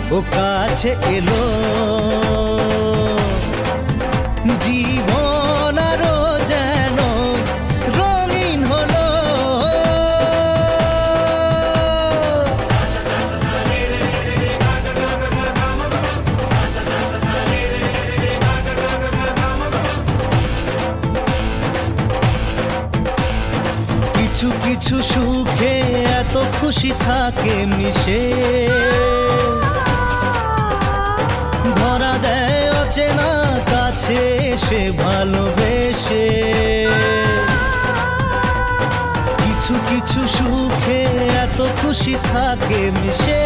ও কাছে এলো জীবন আরো যেন রঙিন হলো কিছু কিছু সুখে এত খুশি থাকে মিশে ধরা দেয় অচেনা কাছে এসে ভালোবেসে কিছু কিছু সুখে এত খুশি থাকে মিশে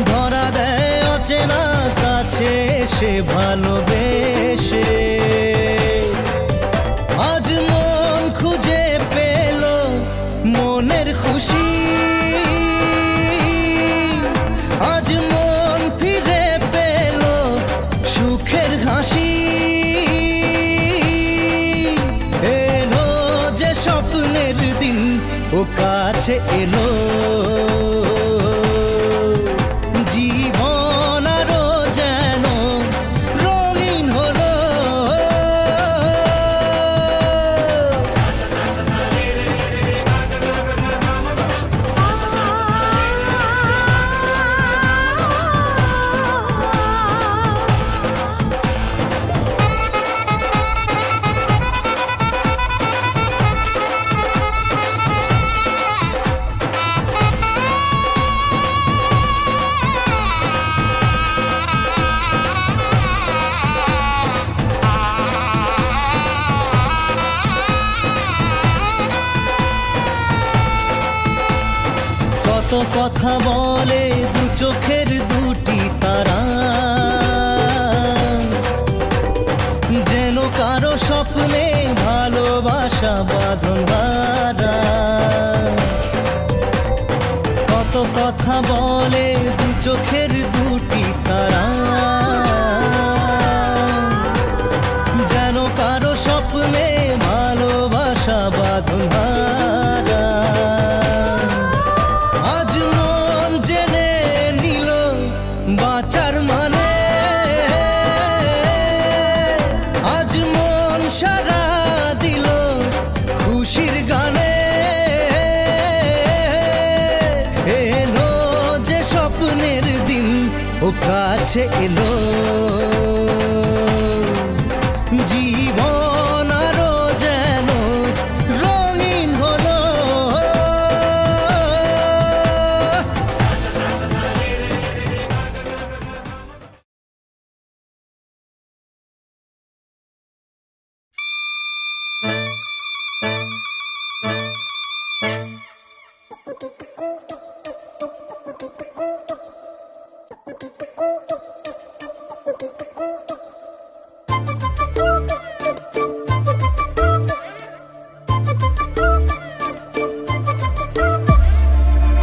ধরা দেয় অচেনা কাছে এসে ভালোবেসে আজ মন খুঁজে পেল মনের খুশি আজ মন ফিরে পেল সুখের হাসি এলো যে স্বপ্নের দিন ও কাছে এলো জীবন আরো যেন রঙিন হলো কত কথা বলে দু চোখের দুটি তারা যেন কারো স্বপ্নে ভালোবাসা বাঁধন হারা কত কথা বলে দু চোখের দুটি তারা যেন কারো স্বপ্নে ভালোবাসা বাঁধন হারা আজ মন জেনে নিল বাঁচার মানে আজ মন সারা দিল খুশির গানে এলো যে স্বপ্নের দিন ও কাছে এলো জীবন আরো যেন রঙিন হলো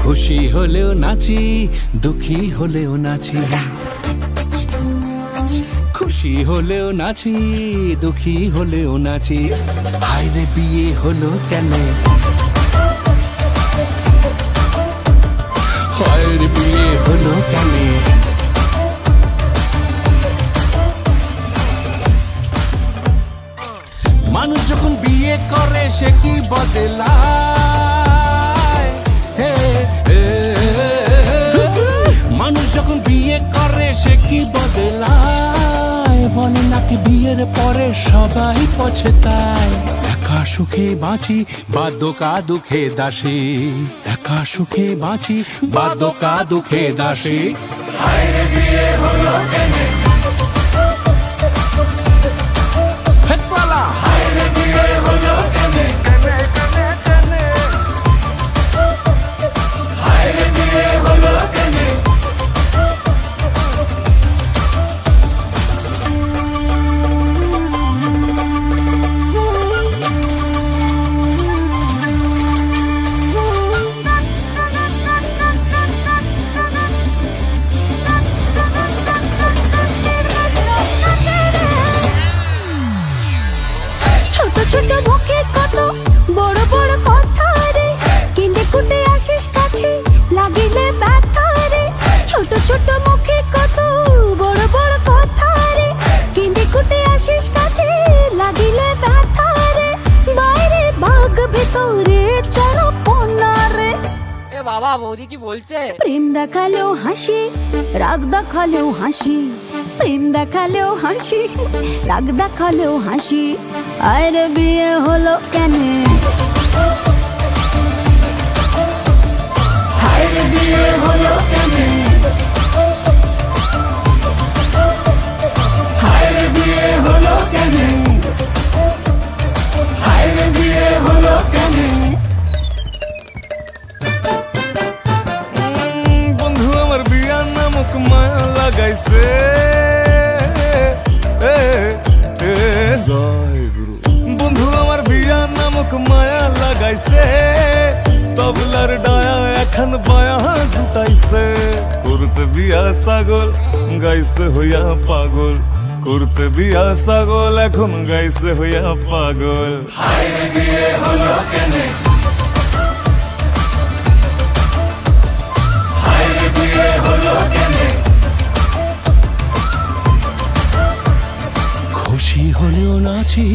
খুশি হলেও নাচি দুঃখী হলেও নাচি খুশি হলেও নাচি দুঃখী হলেও নাচি হায়রে বিয়ে হলো কেন হায়রে বিয়ে হলো কেন মানুষ যখন বিয়ে করে সে কি বদলায় মানুষ যখন বিয়ে করে সে কি বদলায় বলে নাকি বিয়ের পরে সবাই পছতায় একা সুখে বাঁচি বা দোকা দুঃখে দাসী একা সুখে বাঁচি বা দোকা দুঃখে দাসী হায়রে বিয়ে হলো কেন হায়রে বিয়ে হলো কেন হায়রে বিয়ে হলো কেন ওরে বাবা, বৌদি কি বলছে? প্রেম দেখালেও হাসি, রাগ দেখালেও হাসি, প্রেম দেখালেও হাসি, রাগ দেখালেও হাসি। আরে বিয়ে হলো কেন? আরে বিয়ে হলো কেন? আরে বিয়ে হলো কেন? আরে বিয়ে হলো কেন? বন্ধু আমার বিয়ার নামক মায়া লাগাইছে, জয় গুরু। বন্ধু আমার বিয়ার নামক মায়া লাগাইছে, তবলার ডায়া এখন বায়া জুটাইছে। করতে বিয়া ছাগল গাইছে হইয়া পাগল, করতে বিয়া ছাগল এখন গাইছে হইয়া পাগল। হায় বিয়ে হলো কেন? বিয়ে হলো কেন? খুশি হলেও নাচি,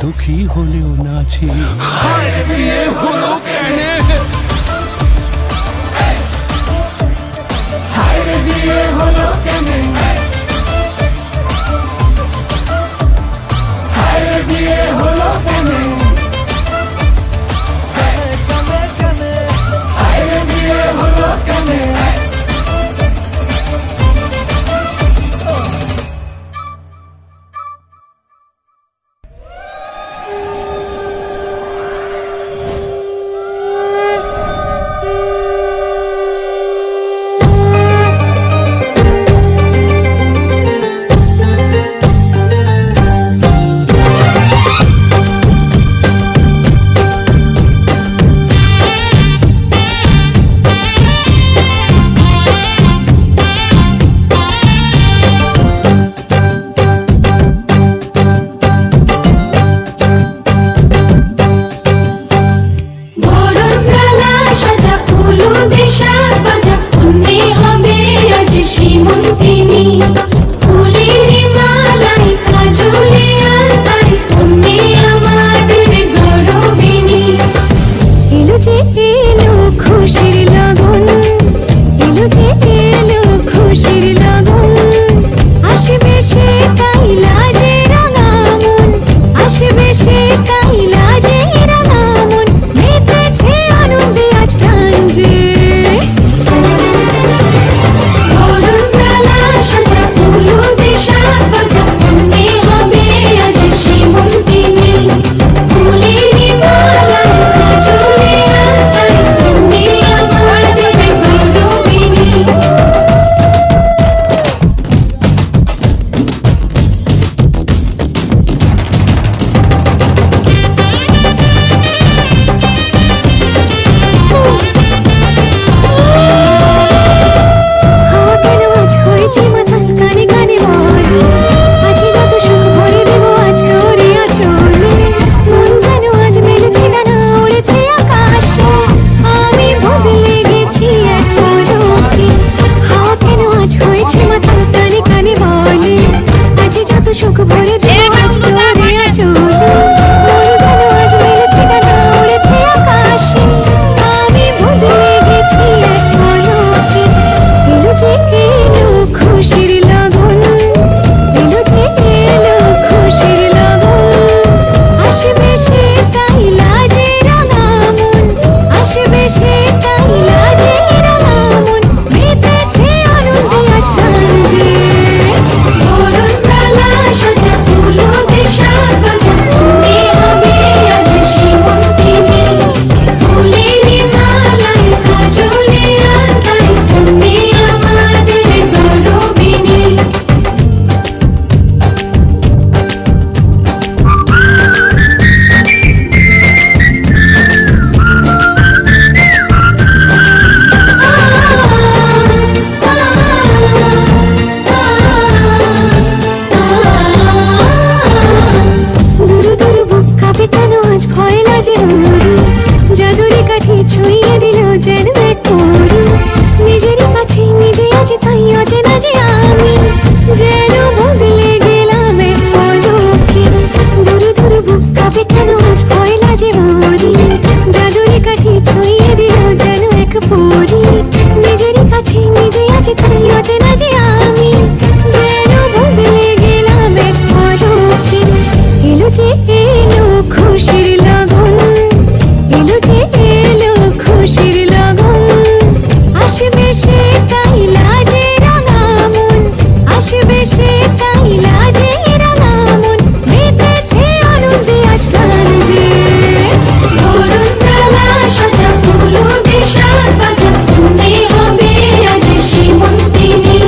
দুঃখী হলেও নাচি। হায় বিয়ে হলো কেন? হায় বিয়ে হলো কেন? হায় বিয়ে হলো কেন? হায় বিয়ে হলো কেন? অচেনা যে আমি যেন বদলে গেলাম এক পলকে। এলো যে এলো খুশির লগন, এলো যে এলো খুশির লগন। আসবে সে তাই লাজে রাঙা মন, আসবে সে তাই লাজে রাঙা মন। মেতেছে আনন্দে আজ প্রাণ যে, ধরুন মেলা সাজা হলুদে সাত বাজা। তুমি হবে আজ সীমন্তিনী,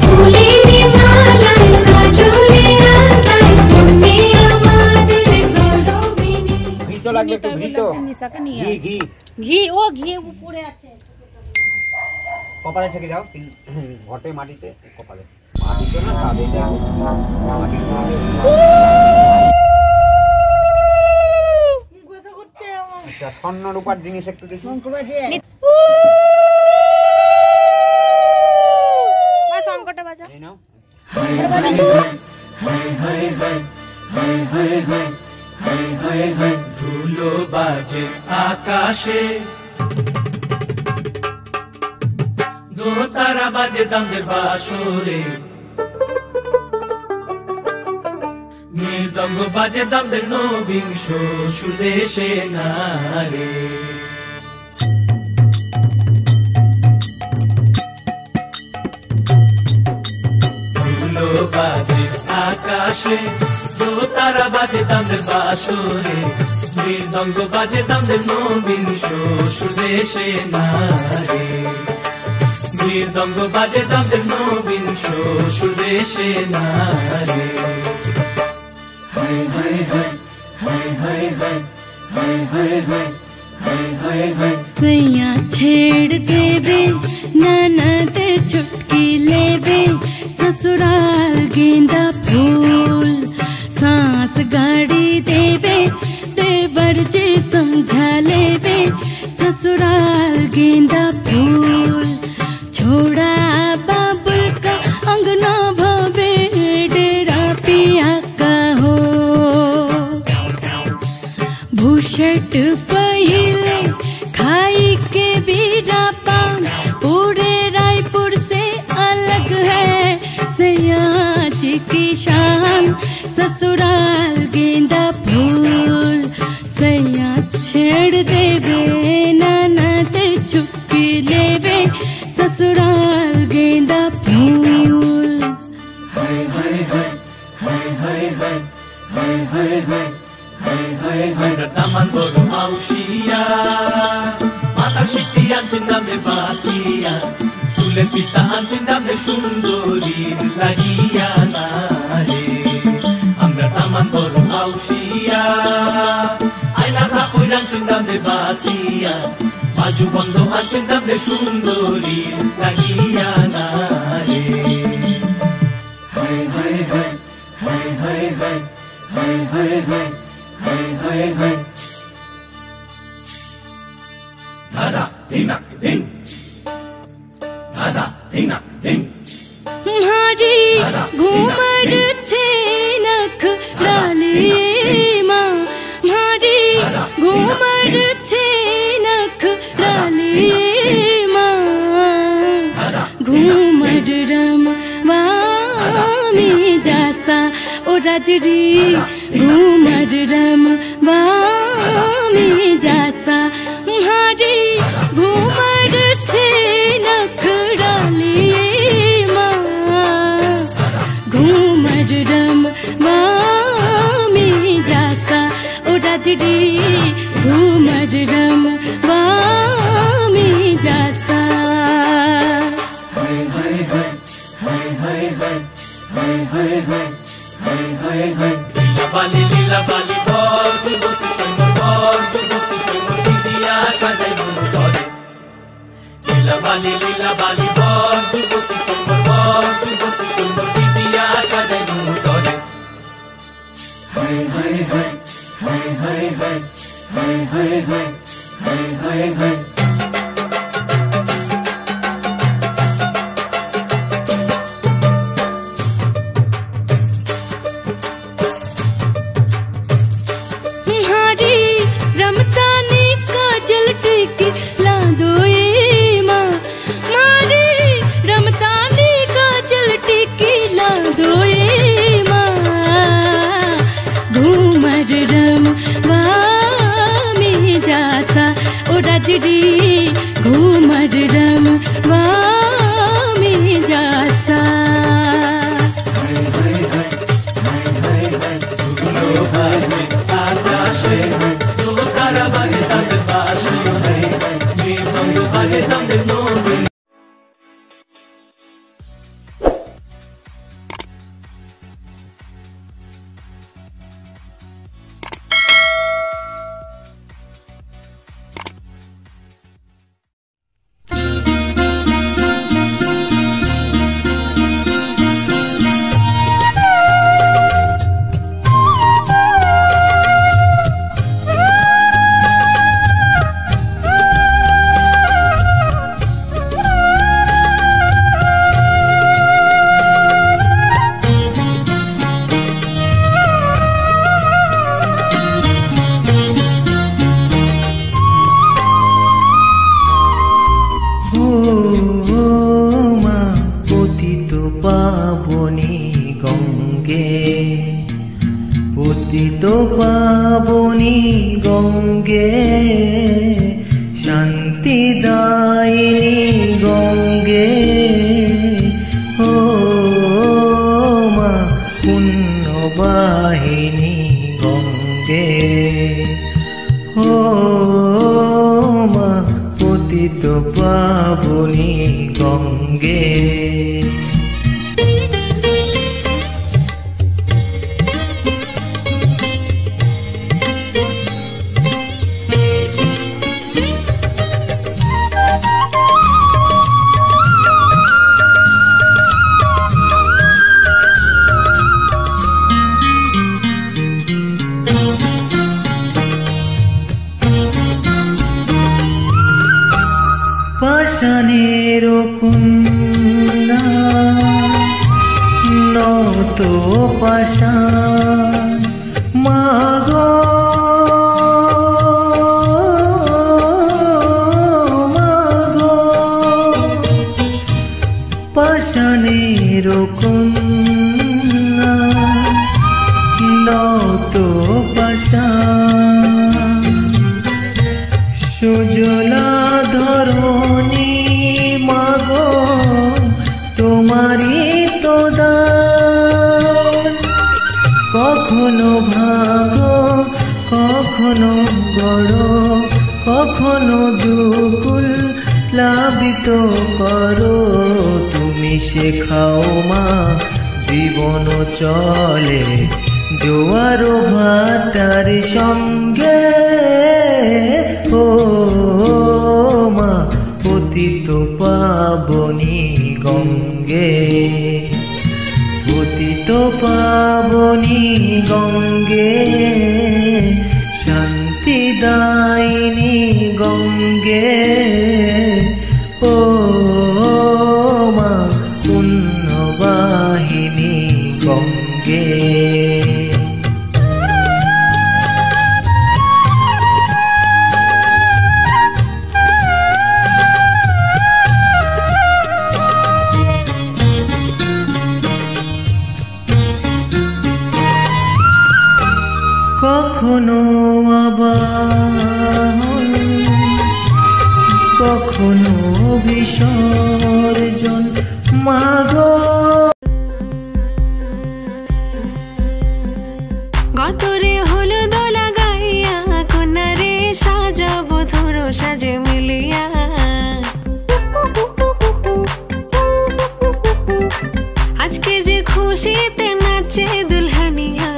ফুলের মালায় কাজলে আলতায়। তুমি আমাদের গৌরবিনী। ঘি তো লাগবে, একটু ঘি তো, ঘি ঘি ঘি ও ঘি উপরে আছে। কপালে থেকে দাও, ঘটে মাটিতে, কপালে মাটিতে না কাঁদে দাও, স্বর্ণ রূপার জিনিস একটু দেখি। সংকটে বাজা এই নাও। ধুলো বাজে আকাশে, দোতারা বাজে দামদের বাসরে, মৃদঙ্গ বাজে দামদের নবিংশ সুদেশে নারে। ধুলো বাজে আকাশে, দোতারা বাজে দামদের বাসরে, মৃদঙ্গ বাজে দামদের নবিংশ সুদেশে নারে। মৃদঙ্গ বাজে দামদের নবিংশ সুদেশে নারে। হায় হায় হায় হায় হায় হায় হায় হায় হায় हाय हाय हाय। सैया छेड़ देवे ननद छुटकी लेवे, ससुराल गेंदा फूल सांस गाड़ी देवे, देवर जी समझा लेवे, ससुराल गेंदा फूल। छोड़ा बाबुल का अंगना भवे, डेरा पिया का हो। भूषट पहिले खाई के बीरा पान, पूरे रायपुर से अलग है सयाज की शान। ससुराल गेंदा फूल सैया छेड़ देवे, ननद छुपी लेवे, ससुराल गेंदा फूल। हाय हाय हाय हाय हाय हाय हाय हाय हाय हाय हाय हाय। तामान बড় মাউসিয়া, মাথা শিখতে আনছেন নামে বাসিয়া, চুলের পিতা আনছেন নামে সুন্দরীর লাগিয়া না রে। আমরা তামান বড় মাউসিয়া, আয়না থাকুই আনছেন নামে বাসিয়া, বাজু বন্ধ আনছেন নামে সুন্দরীর লাগিয়া না রে। হায় হায় হায় হায় হায় হায় হায় হায় হায় हाय हाय हाय। दादा दिनक दिन, दादा दिनक दिन। मारी घूमर थे नख डाले माँ, मारी घूमर थे नख डाले माँ। घूमर रम वामी जासा ओ राजरी, घूमर रम वामी जासा। मारी घूमर थे नख डाले माँ, घूमर रम वामी जासा ओ राजरी, घूमर रम वामी जासा। हाय हाय हाय हाय हाय हाय हाय हाय हाय हाय हाय हाय। লীলা বালি ভর যুবতী সৈন্যর ভর, যুবতী সৈন্য দিদিয়া সাজাই মন ধরে। লীলা বালি ভর যুবতী সৈন্যর ভর, যুবতী সৈন্য দিদিয়া সাজাই মন ধরে। হায় হায় হায় হায় হায় হায় হায় হায় হায় হায় হায় হায়। रमतानी काजल टिकी ला दो ए माँ, मारी रमतानी মা পতিত পাবনী গঙ্গে, পতিত পাবনী গঙ্গে, শান্তিদায়িনী গঙ্গে, ও মা পুণ্যবাহিনী গঙ্গে, ও মা পতিত পাবনী গঙ্গে। পাষাণের কন্যা নত পাষাণ, মাগো মাগো, পাষাণের কন্যা নত পাষাণ, সুজলা ধরণী মাগো তোমারই তো দান, কখনো ভাগো কখনো বড়, কখনো দুকুল প্লাবিত করো, তুমি শেখাও মা জীবন চলে জোয়ার ভাটার সঙ্গে, ও মা পতিত পাবনী গঙ্গে, পতিত পাবনী গঙ্গে, শান্তিদায়িনী গঙ্গে, ও মা পুণ্যবাহিনী গঙ্গে। কখনো আবার কখনো বিসর্জন মাগো। গতরে হলুদ লাগাইয়া কোনারে সাজাবো ধরো সাজে মিলিয়া, আজকে যে খুশিতে নাচে দুলহানিয়া,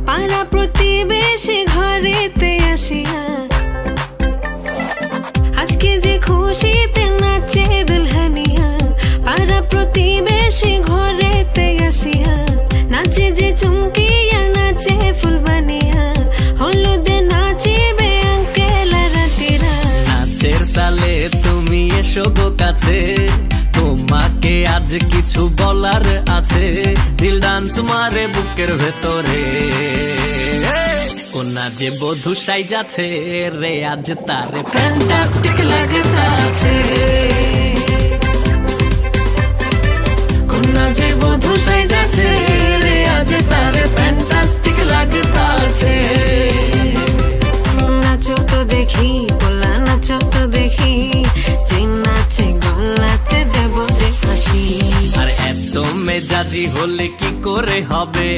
পাড়া প্রতিবেশী ঘরেতে আসিয়া, আজকে যে খুশিতে নাচে দুলহানিয়া, পাড়া প্রতিবেশী ঘরেতে আসিয়া, নাচে যে চুমকিয়া নাচে ফুলবানিয়া, হলুদে নাচিবে আঙ্কেল রাতিরা। নাচের তালে তুমি এসো গো কাছে, তোমাকে আজ কিছু বলার আছে, দিল ডান্স মারে বুকের ভেতরে, কোনা যে বধূ সাইজাছে রে আজ তারে ফ্যান্টাস্টিক লাগতাছে, কোনা যে বধূ সাইজাছে রে আজ তারে ফ্যান্টাস্টিক লাগতাছে। নাচো তো দেখি বলা, নাচো তো দেখি, যে নাচে গলাতে দেব যে হাসি। আর এত মেজাজি হলে কি করে হবে,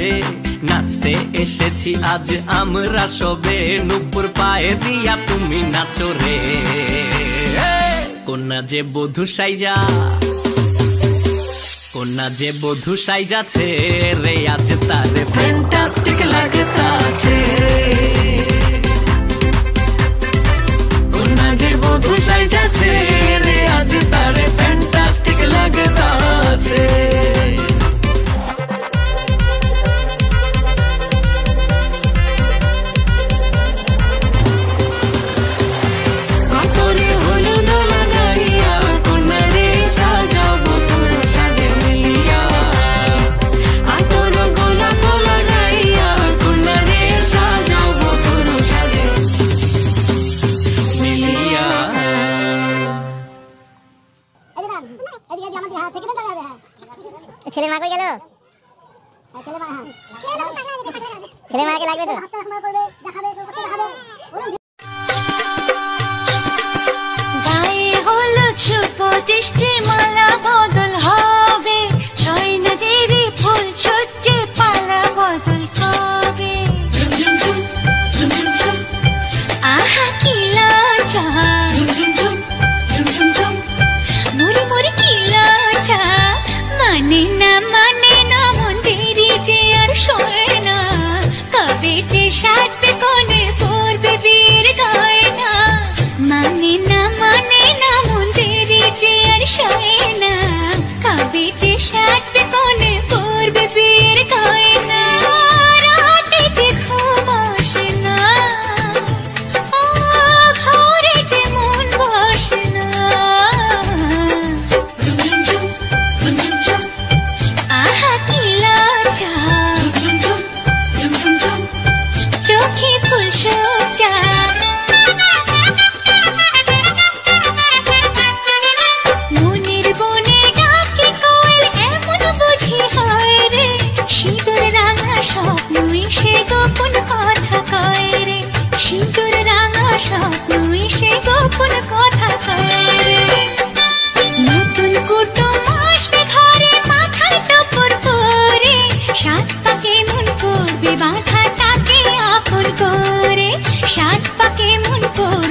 নাচতে এসেছি আজ আমরা সবে, নুপুর পায়ে দিয়া তুমি নাচো রে, কোনা যে বধূ সাইজা, কোনা যে বধূ সাইজাছে রে আজ তারে ফ্যান্টাস্টিক লাগতাছে, কোনা যে বধূ সাইজাছে রে আজ তারে ফ্যান্টাস্টিক লাগতাছে। ছেলে মা কই গেল? ছেলে মাকে লাগবে তো। গায়ে হলো ছোট দৃষ্টি মালা বদল হবে, সয়না দেবী ফুল সজ্জে পালা বদল কবে। আহা কি লজ্জা, মুড়ি মুড়ি কি লজ্জা, মানে না মন্দিরে যে আর শোয় না, কবে যে সাজবে কোণে পড়বে বীর গয়না। মানে না মন্দিরে যে আর শোয় না, কবে যে সাজবে কোণে পড়বে বীর গয়না। রাতে যে ঘুম আসে না, ঘরে যে মন বসে না। আহা কি লজ্জা, চোখে ফুল সজ্জা। মনের বনে ডাকে কোয়েল এমন বুঝি হয় রে, সিঁদুর রাঙা স্বপ্ন এসে গোপন কথা কয় রে, সিঁদুর রাঙা স্বপ্ন এসে গোপন কথা কয় রে। নতুন কুটুম আসবে ঘরে মাথায় টপর পরে, সাত পাকে মন করবে বাঁধা তাকে আপন করে, সাত পাকে মন করে